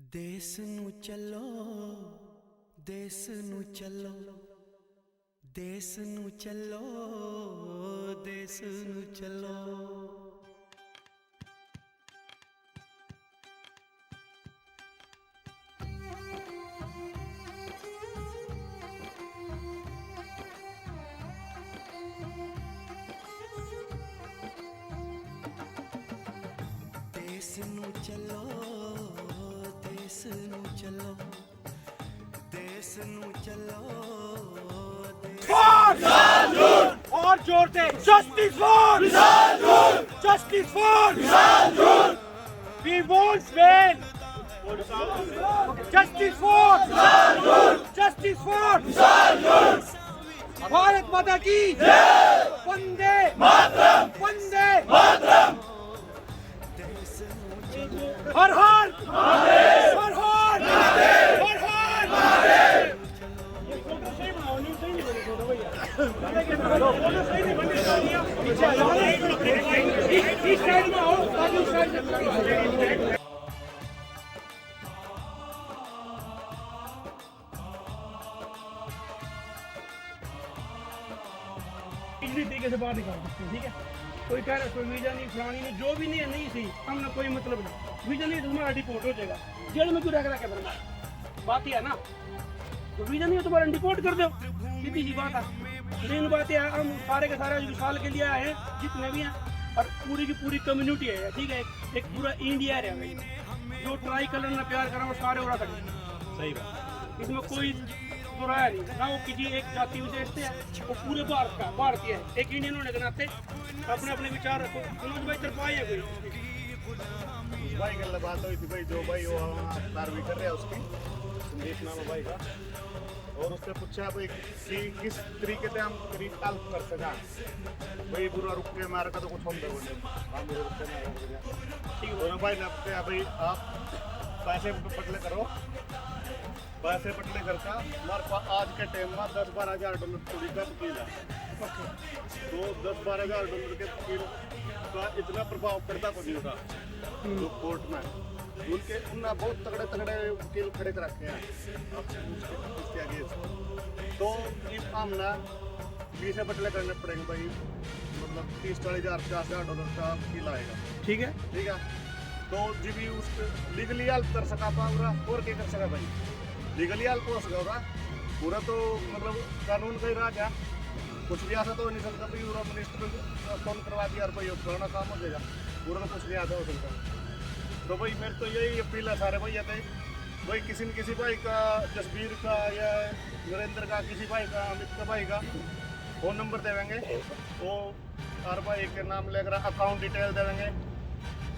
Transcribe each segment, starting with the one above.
देश नू चलो, देश नू चलो, देश नू चलो, देश नू चलो। देश नू चलो, देश नू चलो, देश नू चलो, और जोर से justice for justice for we want bail justice for Bharat Mata की वंदे वंदे हर हर हर हर हर हर इस साइड में आओ ताकि उस साइड से इसी तरीके से बाहर निकाल सकते हैं। ठीक है, कोई कह रहा है कोई वीजा नहीं, फलानी नहीं, जो भी नहीं है नहीं सही, हमने कोई मतलब नहीं। वीजा नहीं तो तुम्हारा डिपोर्ट हो जाएगा, जेल में क्यों रह के भरना, बात ही है ना। तो वीजा नहीं हो तुम्हारा डिपोर्ट कर दो, सीधी सी बात है। मेन बात है हम सारे के सारे साल के लिए आए हैं जितने भी हैं, और पूरी की पूरी कम्युनिटी है। ठीक है, एक पूरा इंडिया है भाई, जो ट्राई कलर में प्यार करा वो सारे हो रहा था। सही बात, इसमें कोई बुराया नहीं ना, वो किसी एक जाति विशेष से है, वो पूरे भारत का भारतीय है। एक इंडियन होने के नाते अपने अपने विचार रखो। मनोज भाई तरफा है कोई भाई कल बात हुई थी भाई, जो भाई वो कार्रवाई कर रहे हैं उसकी संदीप नाम है भाई का, और उससे पूछा भाई कि किस तरीके से हम रिकॉल कर सका भाई, बुरा रुक के मार का तो कुछ हम बोले हम रुक के ठीक है। दोनों भाई ने भाई आप पैसे पटले करो, पैसे पटले करता हमारे पास आज के टाइम में 10-12 हज़ार डॉलर चोरी का वकील है। तो 10-12 हज़ार डॉलर के वकील का इतना प्रभाव पड़ता को नहीं होगा जो कोर्ट में उनके उन्हें बहुत तगड़े तगड़े वकील खड़े कर रखे हैं उसके आगे। तो इस आमना 20 पटले करने पड़ेंगे भाई, मतलब 30-40 हज़ार 50,000 डॉलर का वकील आएगा। ठीक है, ठीक है, तो जी भी उस लीगली हेल्प कर सका पाऊंगा और क्या कर सका भाई, लीगली हेल्प हो सका होगा पूरा, तो मतलब कानून का ही राज है, कुछ भी ऐसा तो हो नहीं सकता भाई पूरा मिनिस्टर फोन करवा दिया और भाई पुराना काम हो जाएगा, पूरा तो कुछ नहीं आता हो सकता। तो भाई मेरे तो यही अपील है सारे भैया थे भाई, किसी न किसी भाई का, जसबीर का या नरेंद्र का, किसी भाई का, अमित का भाई का फ़ोन नंबर देवेंगे, वो हर भाई के नाम लेकर अकाउंट डिटेल देवेंगे।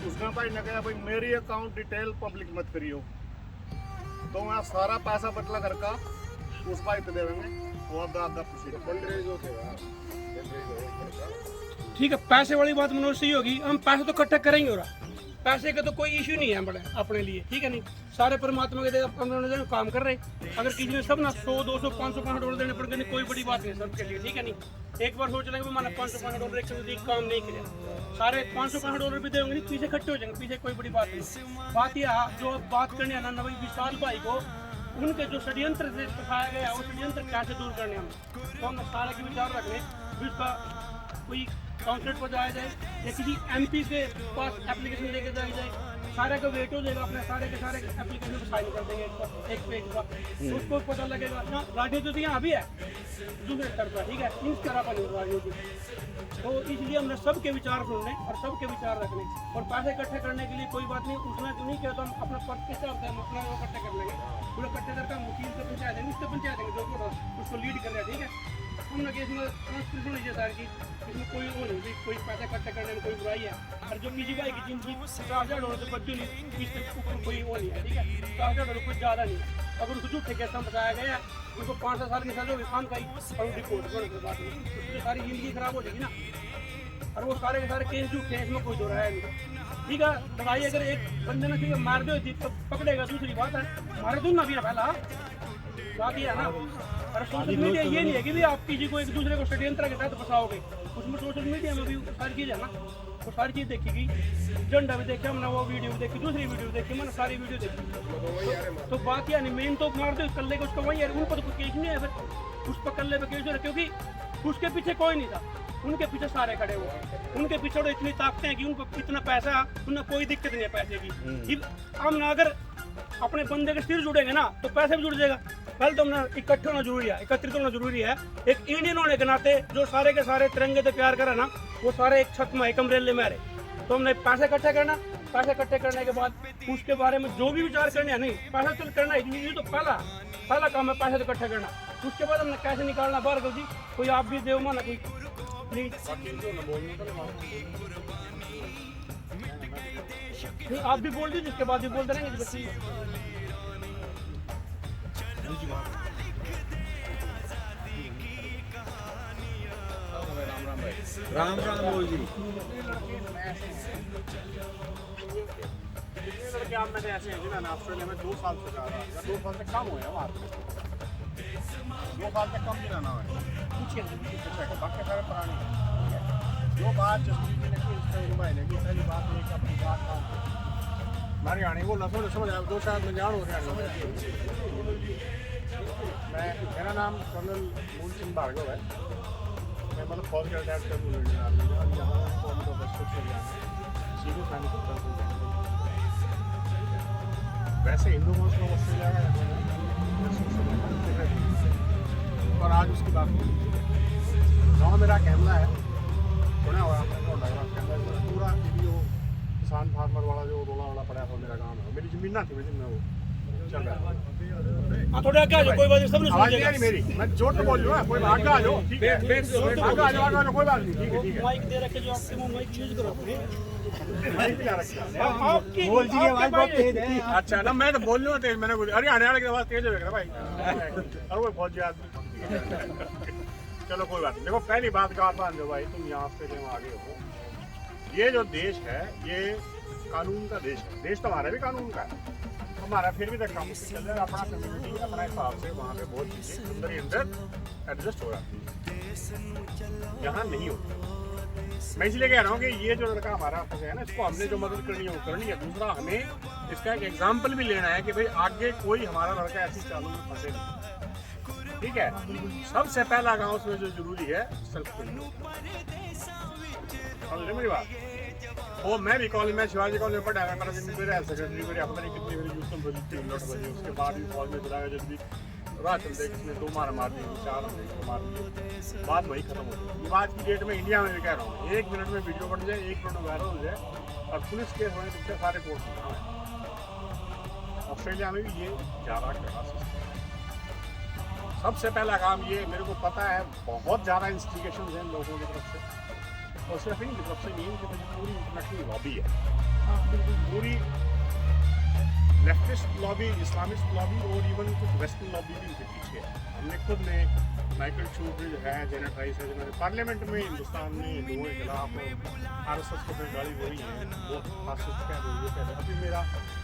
उसने भाई ने कहा भाई मेरी अकाउंट डिटेल पब्लिक मत करियो, तो वहाँ सारा पैसा बटला घर का उस भाई पे देवेंगे, वो आगा ठीक है। पैसे वाली बात मनोज सही होगी, हम पैसे तो इकट्ठा करेंगे और पैसे का तो कोई इशू नहीं है बड़े अपने लिए। ठीक है, नहीं सारे परमात्मा के अपने काम कर रहे, अगर किसी ने सब ना 100, 200, 500 डॉलर देने पड़ेंगे कोई बड़ी बात नहीं सबके लिए। ठीक है, नहीं एक बार सोच लेंगे मैंने 500 डॉलर एक काम नहीं किया, सारे 500 डॉलर भी देंगे नहीं, पीछे इकट्ठे हो जाएंगे, पीछे कोई बड़ी बात नहीं। बात यह जो बात करने आना ना भाई विशाल भाई को, उनके जो षड्यंत्र से फंसाया गया वो षड्यंत्र कैसे दूर करने हम, तो हम सारे के विचार रखने भी उसका कोई काउंसलर पर जाया जाए या किसी MP के पास एप्लीकेशन लेके जाया जाए, सारे का वेट हो जाएगा, अपने सारे के सारे एप्लीकेशन को साइन कर देंगे एक पेज का, तो उसको पता लगेगा। यहाँ राजनीति तो यहाँ भी है दूसरे स्तर पर, ठीक है, इस तरह का नहीं राजनीति। तो इसलिए हमने सबके विचार सुनने और सबके विचार रखने, और पैसे इकट्ठे करने के लिए कोई बात नहीं, उसने तो नहीं किया तो हम अपना पर्स के हिसाब से हम अपना इकट्ठे कर लेंगे, पूरा इकट्ठे करके हम वकील से पहुँचा देंगे, उससे पहुँचा देंगे जो उसको लीड कर रहा है। ठीक है, हमने केस में ट्रांसपेरेंसी होनी चाहिए सर की, इसमें कोई वो नहीं कोई पैसा इकट्ठा करने में कोई बुराई है, और जो किसी भाई की जिंदगी 50,000 डॉलर से बच्चों नहीं इससे ऊपर कोई वो नहीं है। ठीक है, 50,000 डॉलर कुछ ज़्यादा नहीं है, अगर उसको झूठे केस में फंसाया गया है, उनको 5 साल की सजा होगी खान का ही, और वो रिपोर्ट करने के बाद उसकी सारी जिंदगी खराब हो जाएगी ना, और वो सारे के सारे केस झूठे हैं, इसमें कोई दो रहा है नहीं। ठीक है, लड़ाई अगर एक बंदे ने मार दो तो पकड़ेगा, दूसरी बात है मारे दूँ ना भी पहला बात यह है ना। और सोशल मीडिया ये नहीं है कि भी आप किसी को एक दूसरे को षड्यंत्र के तहत फंसाओगे, उसमें सोशल मीडिया में भी सारी चीज़ है ना, वो सारी चीज़ देखी गई, झंडा भी देखा हमने, वो वीडियो भी देखी, दूसरी वीडियो देखी, मैंने सारी वीडियो देखी। तो बात यानी मेन तो मार दो कल्ले को उसको वहीं यार, उनको तो कुछ केस नहीं है फिर, उस पर कल्ले पे केस हो रहा, क्योंकि उसके पीछे कोई नहीं था, उनके पीछे सारे खड़े हुए, उनके पीछे तो इतनी ताकतें हैं कि उनको इतना पैसा, उन्हें कोई दिक्कत नहीं है पैसे की। हम ना अगर अपने बंदे के सिर जुड़ेंगे ना तो पैसे भी जुड़ जाएगा। पहले तो हमने इकट्ठे होना जरूरी है, एकत्रित होना जरूरी है। एक इंडियन होने के नाते जो सारे के सारे तिरंगे से प्यार करे ना, वो सारे एक छत में एक अम्ब्रेले में आ रहे। तो हमने पैसे इकट्ठे करना, पैसे इकट्ठे करने के बाद उसके बारे में जो भी विचार करने हैं, नहीं पैसा तो करना है, ये तो पहला काम है पैसे तो इकट्ठे करना। उसके बाद हमने कैसे निकालना बाहर को जी, कोई आप भी देव माना कोई प्लीज, आप भी बोल दीजिए, उसके बाद भी बोलते रहेंगे बच्चे। राम राम बोल जी। कितने लड़के आप में से ऐसे हैं जिन्होंने ऑस्ट्रेलिया में 2 साल से जा रहा है, या 2 साल से कम हुए हैं वहाँ पे, 2 साल से कम भी रहना है, बाकी सारे पुराने हैं। जो बात जसमीत जी ने की, इसमें भाई ने की, पहली बात ये कि अपनी बात का हमारे आने को लफड़े समझ आया, 2 साल में जान हो रहा है। मेरा नाम कर्नल मूल सिंह भार्गव है, मैं मतलब फौज का रिटायर्ड कर वैसे हिंदू मुस्लिम ऑस्ट्रेलिया का और आज उसकी बात गाँव मेरा कैमरा है, सुना हुआ कैमरा पूरा वीडियो किसान फार्मर वाला जो रोला वाला पड़ा था मेरा गाँव है, मेरी जमीन ना थी में वो चल रहा है। थोड़ा आगे आ जाओ, कोई बात नहीं, सबने आवाज नहीं आ रही मेरी, मैं जोर से बोल रहा हूँ, कोई आगे आ जाओ, ठीक है, आगे आ जाओ, कोई बात नहीं, ठीक है, ठीक है। माइक दे रखे जो आपके मुंह माइक यूज करो माइक भी आ रखा है। आपकी बोल जी आवाज बहुत तेज है। अच्छा ना, मैं तो बोल रहा हूँ तेज, मैंने कुछ अरे हरियाणा की आवाज तेज हो गया भाई, और वो फौजी आदमी। चलो कोई बात नहीं, देखो पहली बात का आप जो भाई तुम यहाँ से जो आगे हो, ये जो देश है ये कानून का देश है, देश तो हमारा भी कानून का है, हमारा फिर भी देखा चल रहा है अपना कम्युनिटी अपना हिसाब से वहाँ पे बहुत चीज़ें अंदर ही अंदर एडजस्ट हो जाती है, यहाँ नहीं होती। मैं इसलिए कह रहा हूँ कि ये जो लड़का हमारा है ना, इसको हमने जो मदद करनी है वो करनी है। दूसरा, हमें इसका एक एग्जाम्पल भी लेना है कि भाई आगे कोई हमारा लड़का ऐसी चालों में फंसे नहीं, ठीक है। सबसे पहला गाँव उसमें जो जरूरी है सेल्फ समझे मेरी बात। वो मैं भी कॉलेज में शिवाजी कॉलेज में पढ़ा है, मेरा जिम्मे मेरे हेल्थ सेक्रेटरी मेरी अपने नहीं कितनी मेरी यूथ बजी थी लौट बजी, उसके बाद भी फौज में चला गया, जब भी राह चलते किसने 2 मार दी, 4 मार दी, बात वही खत्म हो गई। आज की डेट में इंडिया में भी कह रहा हूँ, 1 मिनट में वीडियो बन जाए, 1 मिनट में वायरल हो जाए और पुलिस केस होने तो सारे कोर्ट में। ऑस्ट्रेलिया में भी ये ज़्यादा कड़ा सिस्टम। सबसे पहला काम ये, मेरे को पता है बहुत ज़्यादा इंस्टिगेशन है लोगों की तरफ से, और सिर्फ इनकी तरफ से नहीं, कि पूरी इंटरनेशनल लॉबी है, पूरी लेफ्टिस्ट लॉबी, इस्लामिस्ट लॉबी और इवन कुछ वेस्टर्न लॉबी भी इनके पीछे है। हमने खुद ने माइकल शूब्रिज है, जेनेट राइस है, जिन्होंने पार्लियामेंट में हिंदुस्तान में हिंदुओं के खिलाफ RSS को फिर गाली बोली है, वो फासिस्ट कह रही है, कहते अभी मेरा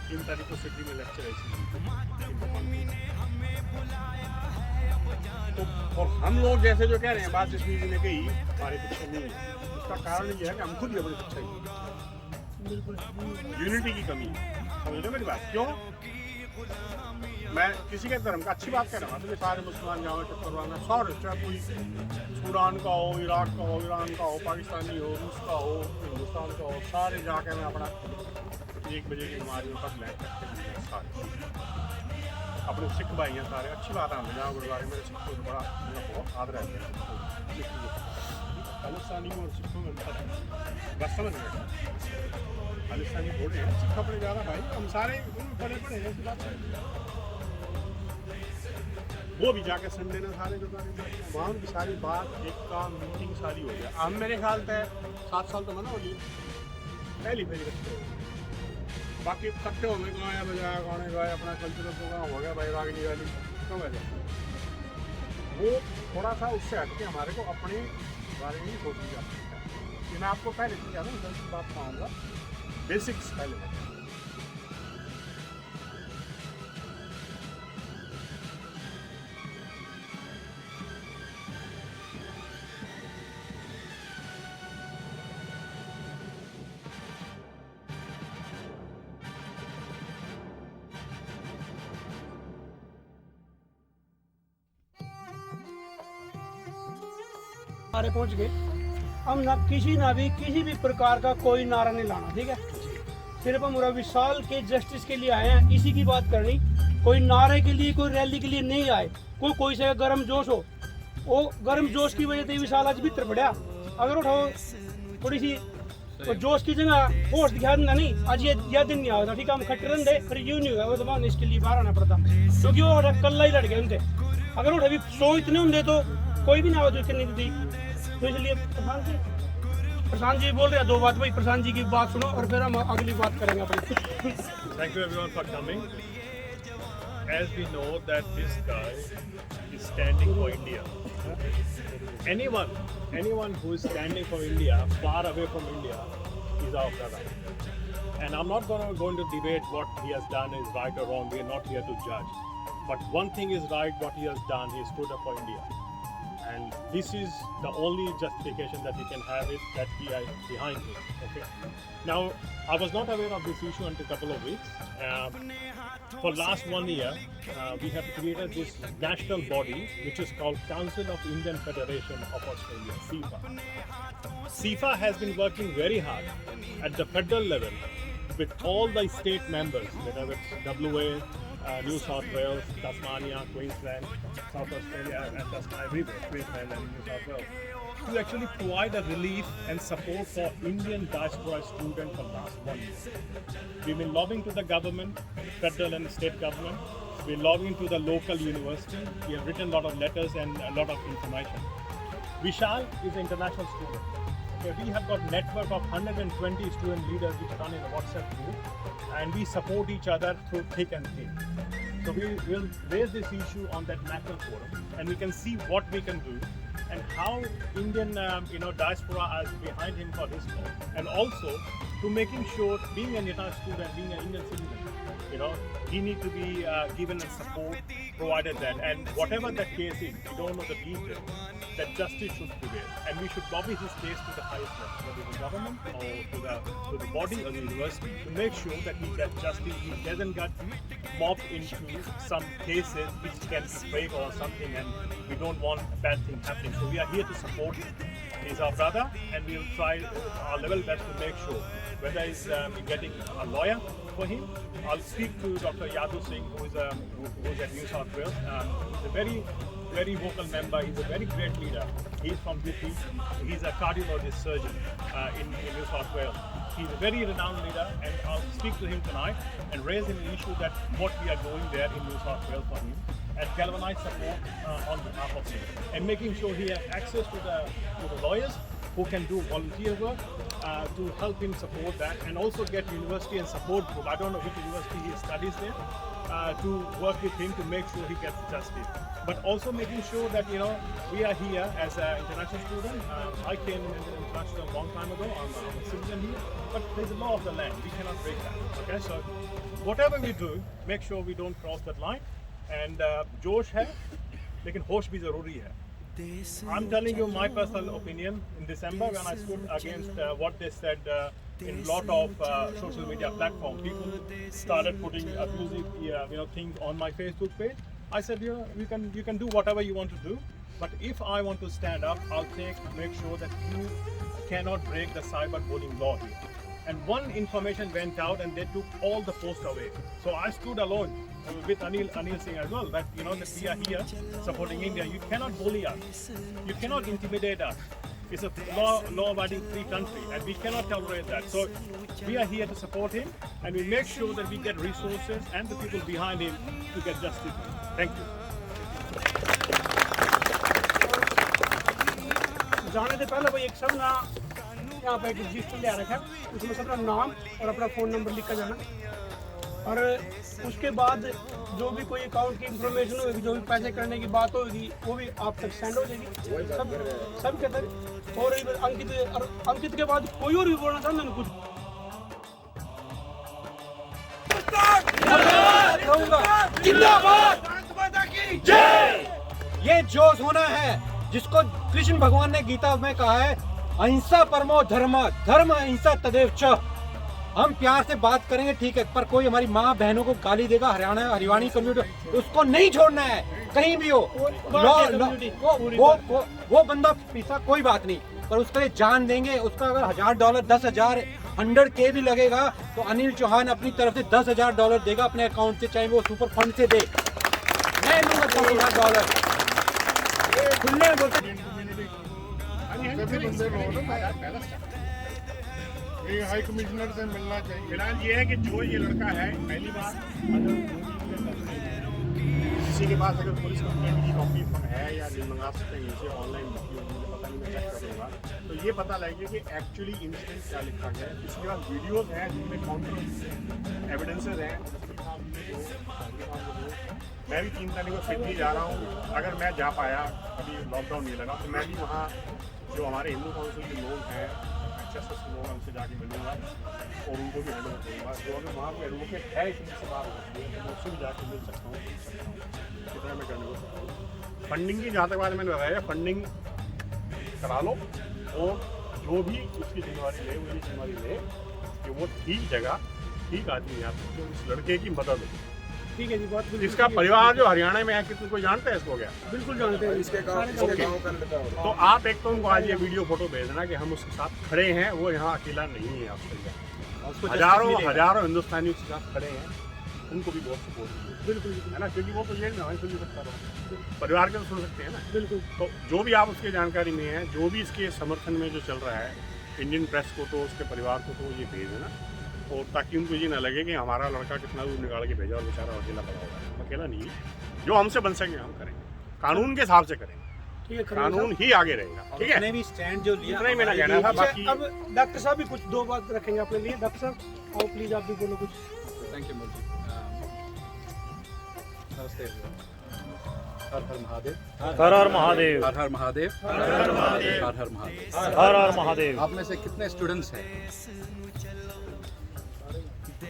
3 तारीख को सिडनी में लेक्चर है तो, और हम लोग जैसे जो कह रहे हैं बात जिस चीज़ ने कही हमारे पीछे नहीं है, उसका कारण ये है कि हम खुद ही अपने पीछे यूनिटी की कमी है। समझ लो मेरी बात। क्यों? मैं किसी के धर्म का अच्छी बात कह रहा हूँ, तो सारे मुसलमान जाओ चक्कर सॉरी, चाहे कोई सूडान का हो, इराक का हो, ईरान का हो, पाकिस्तानी हो, रूस का हो, हिंदुस्तान का हो, सारे जाके मैं अपना 1 बजे की नमाज में पढ़ लें सारे अपने सिख भाई हैं सारे। अच्छी बात है, हम जहाँ गुरुद्वारे मेरे सिखों से बड़ा बहुत आदर है, खालिस्तानी और सिखों में अंतर है, बस समझ गए। खालिस्तानी थोड़े हैं, सिख अपने ज़्यादा भाई, हम सारे बड़े बड़े हैं, ऐसी बात है। वो भी जाके संडे ने सारे गुरुद्वारे वहाँ की सारी बात, एक काम, मीटिंग सारी हो गया। हम मेरे ख्याल से 7 साल तो मना हो लिए, पहली फेरी रखते हो, बाकी इकट्ठे होने गाया बजाया गाने गाए, अपना कल्चरल प्रोग्राम हो गया भाई, रागनी वाली कम है। वो थोड़ा सा उससे हट के हमारे को अपने बारे में ही सोचनी जाती है। कि मैं आपको पहले से क्या बात पाऊँगा, बेसिक्स पहले हमारे पहुंच गए। हम ना भी प्रकार का कोई नारा नहीं लाना, ठीक है। सिर्फ हम विशाल के जस्टिस के लिए आए हैं, इसी की बात करनी। कोई नारे के लिए, कोई रैली के लिए नहीं आए। कोई से गर्म जोश हो, वो गर्म जोश की वजह से विशाल आज भीतर पड़ा। अगर उठाओ थोड़ी सी तो जोश की जगह होश दिखा देना नहीं, आज ये दिन नहीं आता, ठीक है। हम खट्टे रंधे फिर यूं नहीं हुआ, वो तो इसके लिए बाहर आना पड़ता, क्योंकि वो कल्ला ही लड़ गए उनसे। अगर उठ अभी 100 इतने होंगे तो कोई भी ना हो जो नहीं थी। तो इसलिए प्रशांत जी बोल रहे हैं 2 बात, भाई प्रशांत जी की बात सुनो और फिर हम अगली बात करेंगे अपनी। Thank you everyone for coming. As we know that this guy is standing for India. Anyone who is standing for India, far away from India, is our brother. And I'm not going to debate what he has done is right or wrong. We are not here to judge. But one thing is right, what he has done, he stood up for India. And this is the only justification that we can have it that we are behind him. Okay. Now, I was not aware of this issue until a couple of weeks. For last 1 year, we have created this national body which is called Council of Indian Federation of Australia, CIFA. CIFA has been working very hard at the federal level with all the state members, whether it's WA, New South Wales, Tasmania, Queensland, South Australia, and Tasmania, everywhere, Queensland and New South Wales, to actually provide a relief and support for Indian diaspora students for the last 1 year. We've been lobbying to the government, federal and state government. We're lobbying to the local university. We have written a lot of letters and a lot of information. Vishal is an international student. Okay, we have got network of 120 student leaders which run in a WhatsApp group, and we support each other through thick and thin. So we will raise this issue on that national forum, and we can see what we can do and how Indian diaspora is behind him for this cause, and also to making sure, being an international student, being an Indian citizen, he need to be given a support, provided that, and whatever the case is, we don't know the details, that justice should prevail, and we should lobby his case to the highest level, whether the government or to the body or the university, to make sure that he gets justice, he doesn't get mobbed into some cases which can be fake or something, and we don't want a bad thing happening. So we are here to support him. He's our brother, and we will try our level best to make sure, whether it's getting a lawyer for him. I'll speak to Dr. Yadu Singh, who is at New South Wales. He's a very vocal member. He's a very great leader. He's from BP. He's a cardiologist surgeon in New South Wales. He's a very renowned leader, and I'll speak to him tonight and raise an issue that what we are doing there in New South Wales for him, and galvanize support on behalf of him, and making sure he has access to the lawyers who can do volunteer work to help him support that, and also get university and support group. I don't know which university he studies there, to work with him to make sure he gets justice. But also making sure that we are here as an international student. I came in international a long time ago. I'm a citizen here, but there's a law of the land. We cannot break that. Okay, so whatever we do, make sure we don't cross that line. And जोश है, लेकिन होश भी जरूरी है. I'm telling you my personal opinion. In December, when I stood against what they said in a lot of social media platforms, people started putting abusive things on my Facebook page. I said, you can do whatever you want to do, but if I want to stand up, I'll make sure that you cannot break the cyberbullying law here. And one information went out, and they took all the posts away. So I stood alone with Anil Singh as well, that that we are here supporting India. You cannot bully us. You cannot intimidate us. It's a law-abiding free country, and we cannot tolerate that. So we are here to support him, and we make sure that we get resources and the people behind him to get justice. Thank you. जाने से पहले भाई एक सब ना यहाँ पे एक रजिस्टर ले रखा है, उसमें सबका नाम और अपना फ़ोन नंबर लिखा जाना, और उसके बाद जो भी कोई अकाउंट की इंफॉर्मेशन होगी, जो भी पैसे करने की बात होगी, वो भी आप तक सेंड हो जाएगी सब के तक। और अंकित के बाद कोई और भी बोलना चाहता है कुछ? ये जोश होना है जिसको कृष्ण भगवान ने गीता में कहा है, अहिंसा परमो धर्म, धर्म अहिंसा तदेव च। हम प्यार से बात करेंगे ठीक है, पर कोई हमारी माँ बहनों को गाली देगा, हरियाणवी कम्युनिटी, उसको नहीं छोड़ना है। कहीं भी हो, वो बंदा पीसा कोई बात नहीं, पर उसके लिए जान देंगे। उसका अगर $1000, 10,000, 100K भी लगेगा तो अनिल चौहान अपनी तरफ से $10,000 देगा अपने अकाउंट से, चाहे वो सुपर फंड से दे। मैं दूंगा $10,000 खुले बोलते। ये हाई कमिश्नर से मिलना चाहिए। फिलहाल ये है कि जो ये लड़का है, पहली बार किसी के पास अगर पुलिस कंप्लेंट की कॉपी है या नहीं मंगा सकते हैं इसे ऑनलाइन, मुझे पता नहीं, मैं चेक करूँगा तो ये पता लगेगा कि एक्चुअली इंसिडेंट क्या लिखा गया है। इसके बाद वीडियोस हैं जिनमें काउंटर एविडेंसेस हैं। मैं भी 3 तारीख को सिडनी जा रहा हूँ, अगर मैं जा पाया, अभी लॉकडाउन नहीं लगा तो मैं भी वहाँ जो हमारे हिंदू काउंसिल के लोग हैं, HSS के लोग, उनसे जाके मिलूँगा और उनको भी हैंडल करूँगा। जो अगर वहाँ पर एडवोकेट है इसमें से बात होती है तो मैं उससे भी जाके मिल सकता हूँ, कितना मैं करने को सकता हूँ। फंडिंग की जहाँ तक बात मैंने बताया, फंडिंग करा लो और जो भी उसकी जिम्मेवारी ले वही जिम्मेवारी ले कि वो ठीक जगह ठीक आदमी है, तो उस लड़के की मदद हो। ठीक है जी, बहुत इसका परिवार जो हरियाणा में है, कितने कोई जानता है इसको क्या? बिल्कुल जानते हैं इसके तो आप एक तो उनको आज ये वीडियो फोटो भेज देना कि हम उसके साथ खड़े हैं, वो यहाँ अकेला नहीं है। ऑस्ट्रेलिया हजारों हिंदुस्तानी उसके साथ खड़े हैं, उनको भी बहुत सपोर्ट बिल्कुल है ना, क्योंकि वो तो जेल में हमें सुन सकता रहो, परिवार के तो सुन सकते हैं ना। बिल्कुल। तो जो भी आप उसकी जानकारी में है, जो भी इसके समर्थन में जो चल रहा है, इंडियन प्रेस को तो उसके परिवार को तो ये भेज देना, और ताकि उनको ये ना लगे कि हमारा लड़का कितना दूर निकाल के भेजा और बेचारा अकेला पड़ा होगा। अकेला नहीं, जो हमसे बन सके हम करेंगे, कानून के हिसाब से करेंगे, ठीक है, कानून ही आगे रहेगा। ठीक है, भी स्टैंड जो लिया, इतना ही मेरा कहना था। बाकी अब डॉक्टर साहब भी कुछ 2 बात रखेंगे अपने लिए। डॉक्टर साहब आओ प्लीज, आप भी बोलो कुछ। Thank you Modi. नमस्ते। हर हर महादेव। हर हर महादेव। हर हर महादेव। हर हर महादेव। हर हर महादेव। हर हर महादेव। आप में से कितने स्टूडेंट्स हैं?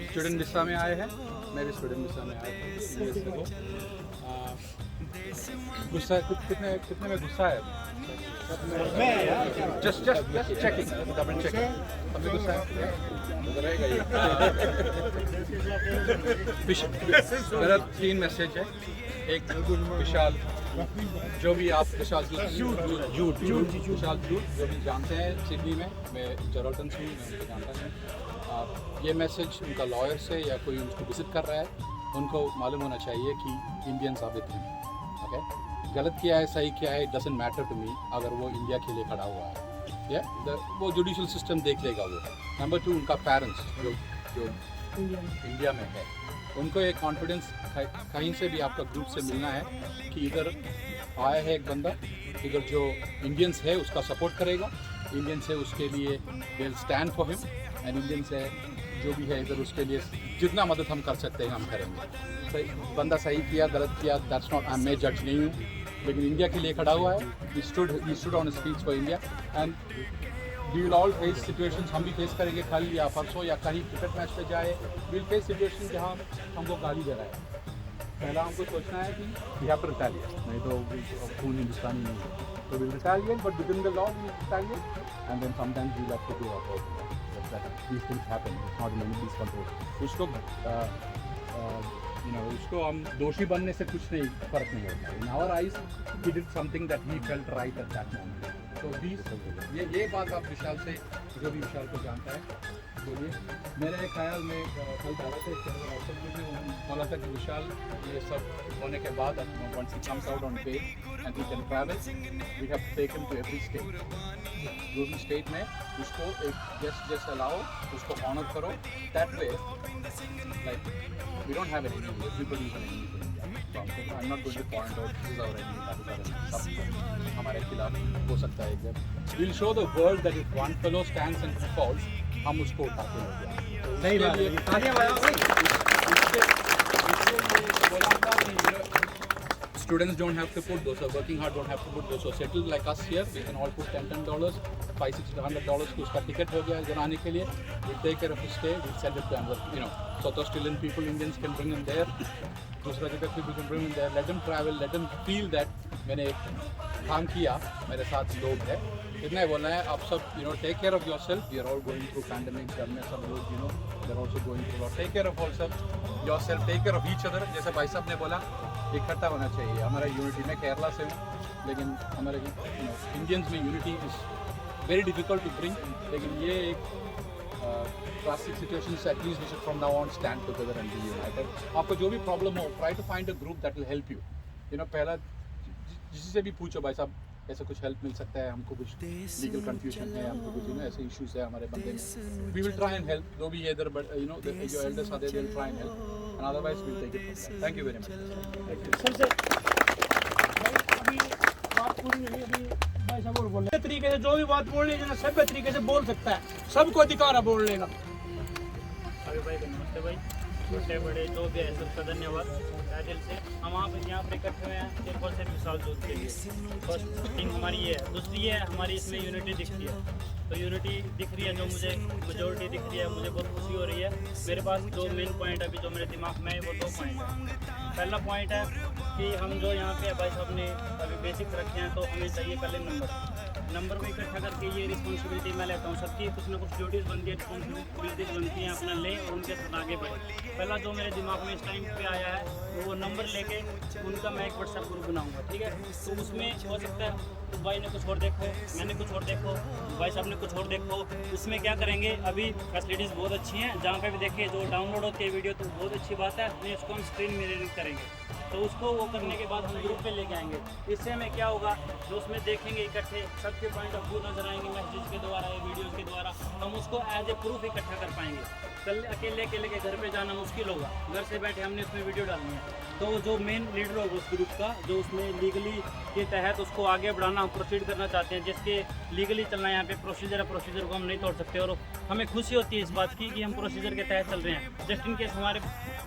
स्टूडेंट वीसा में आए हैं? मैं भी स्टूडेंट वीसा में आया था गुस्सा कितने में गुस्सा है? Just checking, double checking. हमें गुस्सा है मेरा 3 मैसेज है। एक, विशाल, जो भी आप विशाल विशाल जूट जो भी जानते हैं सिडनी में, मैं जॉर्डन से हूँ, मैं उनको जानता नहीं। ये मैसेज उनका लॉयर से या कोई उनको विजिट कर रहा है, उनको मालूम होना चाहिए कि Indians are with him. Okay, गलत किया है सही किया है, it doesn't matter to me, अगर वो इंडिया के लिए खड़ा हुआ है या वो जुडिशल सिस्टम देख लेगा वो। नंबर 2, उनका पेरेंट्स जो इंडिया में है, उनको एक कॉन्फिडेंस कहीं से भी आपका ग्रुप से मिलना है कि इधर आया है एक बंदा, इधर जो इंडियंस है उसका सपोर्ट करेगा, इंडियंस है उसके लिए will stand for him, and Indians है जो भी है इधर उसके लिए जितना मदद हम कर सकते हैं हम करेंगे। सही बंदा सही किया गलत किया, दैट्स नॉट, मैं जज नहीं हूँ, लेकिन इंडिया के लिए खड़ा हुआ है। He stood on speech for India, and we will all face situations, हम भी फेस करेंगे कल या परसों या कहीं क्रिकेट मैच पे जाए, वी विल फेस सिचुएशन जहाँ हमको गाली दे रहा है। पहला हमको सोचना है कि वी हैव टू रिटेलिएट, नहीं तो खून हिंदुस्तानी नहीं है, तो will retaliate, but within the law we retaliate, and then sometimes we have to do about these things happen, it's not in anybody's control. उसको उसको हम दोषी बनने से कुछ नहीं फर्क नहीं होता। In our eyes, he did something that he felt right at that moment. So ये बात आप विशाल से, जो भी विशाल को जानता है, बोलिए। मेरे ख्याल में कल डाला था बोला था कि विशाल ये सब होने के बाद once he comes out on bail and he can travel, we have taken to every state. जो भी स्टेट में उसको एक गेस्ट अलाओ, उसको ऑनर करो, that way like we don't have any enemy, everybody is an enemy to India. I am not going to point out this our enemy, सब हमारे खिलाफ हो सकता है एकदम। We will show the world that if one fellow stands and falls, हम उसको उठाते हैं। सही बात है, तालियां बजाओ भाई। Students don't have to put, those who are working hard don't have to put, those who are settled like us here, we can all put $10, $500-$600 to उसका टिकट हो गया इधर आने के लिए, we'll take care of his stay, we'll send it to another, South Australian people, Indians can bring them there, दूसरा जगह people can bring them there, let them travel, let them feel that मैंने एक काम किया, मेरे साथ लोग हैं, इतना ही बोलना है। आप सब take care of yourself, we are all going through pandemic, घर में सब लोग they're also going through a lot. Take care of yourself, take care of each other. जैसे भाई साहब ने बोला, इकट्ठा होना चाहिए. हमारा यूनिटी में केरला से हूँ, लेकिन हमारे इंडियंस में unity is very difficult to bring. लेकिन ये एक क्लासिक सिचुएशन से at least we should from now on stand together and be united. आपको जो भी प्रॉब्लम हो, try to find a group that will help you. You know, पहला किसी से भी पूछो, भाई साहब ऐसा कुछ हेल्प मिल सकता है, हमको कुछ लीगल कंफ्यूजन है, हमको कुछ ऐसे इश्यूज है हमारे बंदे में. We will try and help. दो भी इधर, बट यू नो जो एल्डर्स आते हैं, they will try and help, and otherwise we will take it from there. Thank you very much. सबसे भाई अभी बात पूरी नहीं, अभी भाई साहब और बोल रहे तरीके से जो भी बात बोलनी है सभ्य तरीके से बोल सकता है, सबको अधिकार है बोलने का. अभी भाई को नमस्ते भाई, छोटे बड़े जो भी है सबका धन्यवाद दिल से. हम यहाँ पे इकट्ठे हुए हैं सिर्फ और सिर्फ विशाल दूध के लिए. फर्स्ट थिंग हमारी ये है. दूसरी है हमारी इसमें यूनिटी दिख रही है. तो यूनिटी दिख रही है, जो मुझे मेजोरिटी दिख रही है, मुझे बहुत खुशी हो रही है. मेरे पास जो मेन पॉइंट अभी जो मेरे दिमाग में है वो 2 पॉइंट है. पहला पॉइंट है कि हम जो यहाँ पे भाई साहब ने अभी बेसिक्स रखे हैं, तो हमें चाहिए पहले नंबर को इकट्ठा करके. ये रिस्पॉन्सिबिलिटी मैं लेता हूँ. सबकी कुछ ना कुछ ड्यूटीज़ बनती है, रिस्पॉन्सिबिलिटीज बनती हैं, अपना लें और उनके साथ आगे बढ़े. पहला जो मेरे दिमाग में इस टाइम पे आया है वो नंबर लेके उनका मैं एक व्हाट्सएप ग्रुप बनाऊंगा. ठीक है, तो उसमें हो सकता है तो भाई ने कुछ और देखो, मैंने कुछ और देखो, भाई साहब ने कुछ और देखो. उसमें क्या करेंगे, अभी फैसिलिटीज़ बहुत अच्छी हैं. जहाँ पे भी देखिए जो डाउनलोड होती है वीडियो, तो बहुत अच्छी बात है. नहीं उसको हम स्क्रीन मिररिंग करेंगे, तो उसको वो करने के बाद हम ग्रुप पे लेके आएंगे. इससे हमें क्या होगा, जो उसमें देखेंगे इकट्ठे सबके पॉइंट ऑफ व्यू नजर आएंगे मैसेज के द्वारा या वीडियोज़ के द्वारा. हम उसको एज ए प्रूफ इकट्ठा कर पाएंगे. कल अकेले के घर पे जाना मुश्किल होगा. घर से बैठे हमने उसमें वीडियो डालनी है, तो जो मेन लीडर होगा उस ग्रुप का, जो उसमें लीगली के तहत उसको आगे बढ़ाना, हम प्रोसीड करना चाहते हैं, जिसके लीगली चलना है. यहाँ पे प्रोसीजर है, प्रोसीजर को हम नहीं तोड़ सकते. और हमें खुशी होती है इस बात की कि हम प्रोसीजर के तहत चल रहे हैं. जस्ट इन केस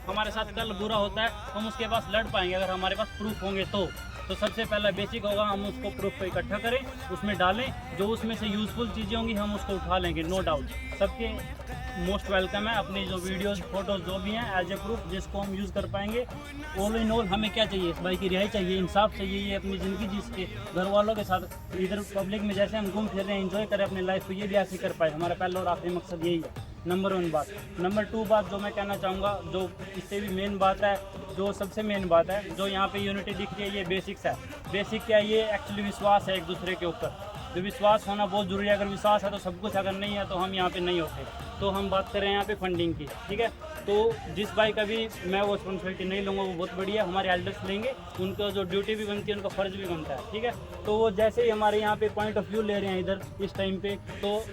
हमारे साथ कल बुरा होता है, हम उसके पास लड़ पाएंगे अगर हमारे पास प्रूफ होंगे. तो सबसे पहला बेसिक होगा, हम उसको प्रूफ को इकट्ठा करें, उसमें डालें. जो उसमें से यूज़फुल चीज़ें होंगी हम उसको उठा लेंगे, नो डाउट. सबके मोस्ट वेलकम है. अपनी जो वीडियोस फोटोज़ जो भी हैं एज ए प्रूफ, जिसको हम यूज़ कर पाएंगे. ऑल इन ऑल हमें क्या चाहिए, इस भाई की रिहाई चाहिए, इंसाफ चाहिए. ये अपनी ज़िंदगी जिसके घर वालों के साथ इधर पब्लिक में जैसे हम घूम फिर रहे हैं, एंजॉय करें अपनी लाइफ को, ये भी ऐसे कर पाए. हमारा पहला और आखिरी मकसद यही है. नंबर 1 बात. नंबर 2 बात जो मैं कहना चाहूँगा, जो इससे भी मेन बात है, जो सबसे मेन बात है, जो यहाँ पे यूनिटी दिख रही है, ये बेसिक्स है. बेसिक क्या है, ये एक्चुअली विश्वास है एक दूसरे के ऊपर. जो विश्वास होना बहुत ज़रूरी है. अगर विश्वास है तो सब कुछ, अगर नहीं है तो हम यहाँ पे नहीं होते. तो हम बात कर रहे हैं यहाँ पे फंडिंग की. ठीक है, तो जिस भाई का भी मैं वो रिस्पॉन्सिबिलिटी नहीं लूँगा, वो बहुत बढ़िया, हमारे एल्डर्स लेंगे. उनका जो ड्यूटी भी बनती है, उनका फ़र्ज़ भी बनता है. ठीक है, तो वो जैसे ही हमारे यहाँ पे पॉइंट ऑफ व्यू ले रहे हैं इधर इस टाइम पे, तो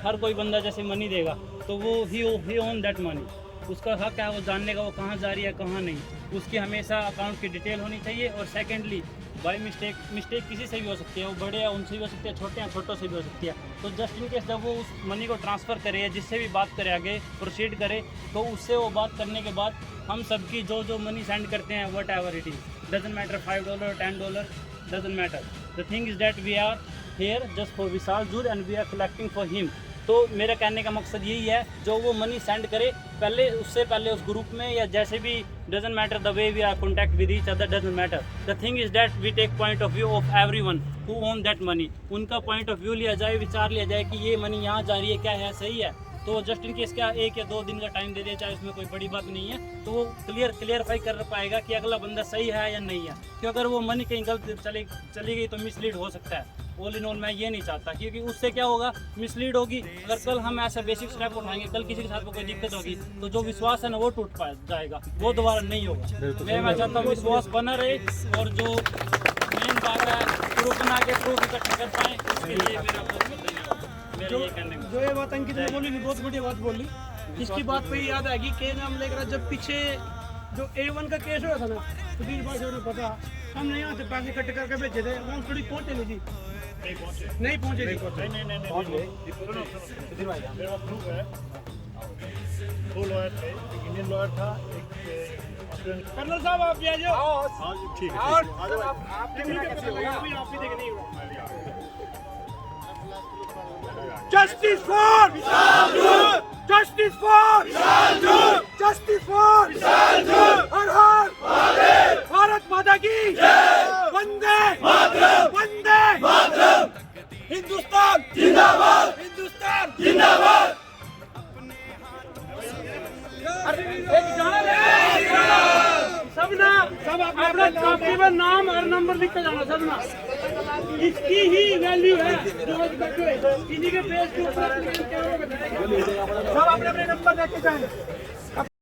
हर कोई बंदा जैसे मनी देगा, तो वो ही ओन दैट मनी. उसका हक है वो जानने का वो कहाँ जा रही है कहाँ नहीं. उसकी हमेशा अकाउंट की डिटेल होनी चाहिए. और सेकेंडली बाई मिस्टेक किसी से भी हो सकती है, वो बड़े हैं उनसे भी हो सकती है, छोटे हैं छोटों से भी हो सकती है. तो जस्ट इन केस जब वो उस मनी को ट्रांसफ़र करे या जिससे भी बात करे, आगे प्रोसीड करे, तो उससे वो बात करने के बाद हम सबकी जो मनी सेंड करते हैं, whatever it is, doesn't matter, $5, $10, doesn't matter. The thing is that we are here just for Vishal जूर and we are collecting for him. तो मेरा कहने का मकसद यही है, जो वो मनी सेंड करे पहले, उससे पहले उस ग्रुप में या जैसे भी, doesn't matter the way we are contact with each other, doesn't matter. The thing is that we take point of view of everyone who own that money. उनका पॉइंट ऑफ व्यू लिया जाए, विचार लिया जाए कि ये मनी यहाँ जा रही है, क्या है, सही है. तो जस्ट इन केस क्या 1 या 2 दिन का टाइम दे दिया जाए, इसमें कोई बड़ी बात नहीं है. तो वो क्लियरफाई कर पाएगा कि अगला बंदा सही है या नहीं है. क्योंकि अगर वो मनी कहीं गलत चली गई तो मिसलीड हो सकता है. ऑल इन ऑल मैं ये नहीं चाहता, क्योंकि उससे क्या होगा, मिसलीड होगी. अगर कल हम ऐसा बेसिक स्टेप उठाएंगे, कल किसी के साथ कोई दिक्कत होगी, तो जो विश्वास है ना वो टूट जाएगा, वो दोबारा नहीं होगा. मैं चाहता हूँ विश्वास बना रहे. और जो मेन बात है, प्रूफ बना के प्रूफ इकट्ठा कर पाएँ, इसके लिए मेरा बहुत धन्यवाद. मेरा ये कहने में जो ये बात अंकित ने बोली, बहुत बढ़िया बात बोली. इसकी बात पे याद आएगी कि हम लेकर जब पीछे जो A1 का केस हुआ था ना, तो 20 बार जो पता, हमने यहाँ से पैसे इकट्ठे करके भेजे थे, वहाँ थोड़ी पहुँचे नहीं जी, नहीं पहुँचे. नहीं मेरे पास प्रूफ है. 2 लॉयर थे, एक इंडियन लॉयर था, एक कर्नल साहब आप भी आ जाओ. हाँ जी, ठीक है. आप भी देख नहीं होगा. Justice for Vishal Dur! Justice for Vishal Dur! Justice for Vishal Dur! हर हर महादेव! भारत माता की जय! वंदे मातरम! वंदे मातरम! हिंदुस्तान जिंदाबाद! हिंदुस्तान जिंदाबाद! सब अपना कॉपी में नाम और नंबर लिख के जाना सब ना। इसकी ही वैल्यू है जो आज बैठे हुए। इन्हीं के पेज के ऊपर सब अपने अपने नंबर लेके जाएं।